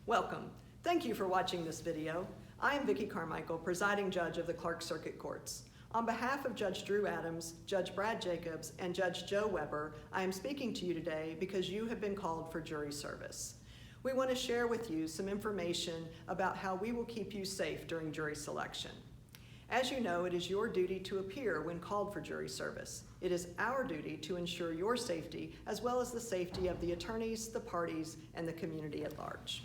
Welcome. Thank you for watching this video. I am Vicki Carmichael, presiding judge of the Clark Circuit Courts. On behalf of Judge Drew Adams, Judge Brad Jacobs, and Judge Joe Weber, I am speaking to you today because you have been called for jury service. We want to share with you some information about how we will keep you safe during jury selection. As you know, it is your duty to appear when called for jury service. It is our duty to ensure your safety as well as the safety of the attorneys, the parties, and the community at large.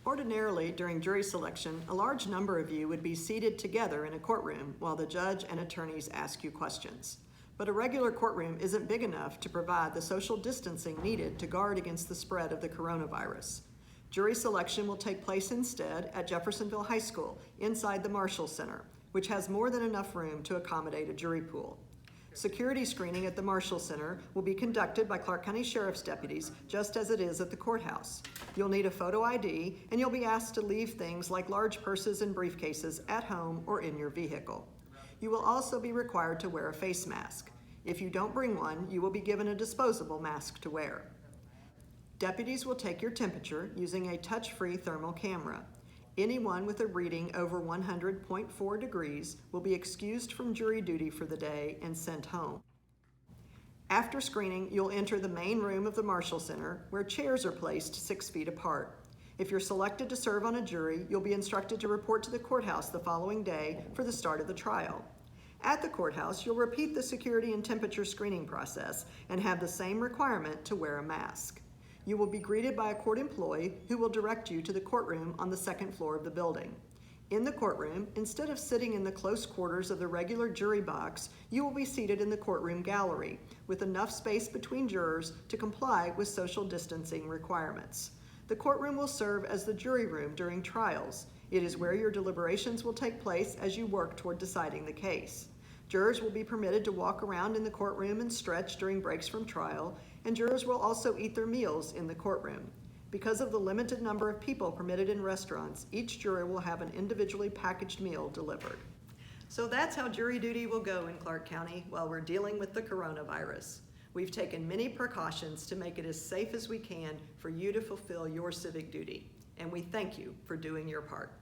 Ordinarily, during jury selection, a large number of you would be seated together in a courtroom while the judge and attorneys ask you questions. But a regular courtroom isn't big enough to provide the social distancing needed to guard against the spread of the coronavirus. Jury selection will take place instead at Jeffersonville High School, inside the Marshall Center, which has more than enough room to accommodate a jury pool. Security screening at the Marshall Center will be conducted by Clark County Sheriff's deputies, just as it is at the courthouse. You'll need a photo ID, and you'll be asked to leave things like large purses and briefcases at home or in your vehicle. You will also be required to wear a face mask. If you don't bring one, you will be given a disposable mask to wear. Deputies will take your temperature using a touch-free thermal camera. Anyone with a reading over 100.4 degrees will be excused from jury duty for the day and sent home. After screening, you'll enter the main room of the Marshall Center, where chairs are placed 6 feet apart. If you're selected to serve on a jury, you'll be instructed to report to the courthouse the following day for the start of the trial. At the courthouse, you'll repeat the security and temperature screening process and have the same requirement to wear a mask. You will be greeted by a court employee who will direct you to the courtroom on the second floor of the building. In the courtroom, instead of sitting in the close quarters of the regular jury box, you will be seated in the courtroom gallery with enough space between jurors to comply with social distancing requirements. The courtroom will serve as the jury room during trials. It is where your deliberations will take place as you work toward deciding the case. Jurors will be permitted to walk around in the courtroom and stretch during breaks from trial, and jurors will also eat their meals in the courtroom. Because of the limited number of people permitted in restaurants, each juror will have an individually packaged meal delivered. So that's how jury duty will go in Clark County while we're dealing with the coronavirus. We've taken many precautions to make it as safe as we can for you to fulfill your civic duty, and we thank you for doing your part.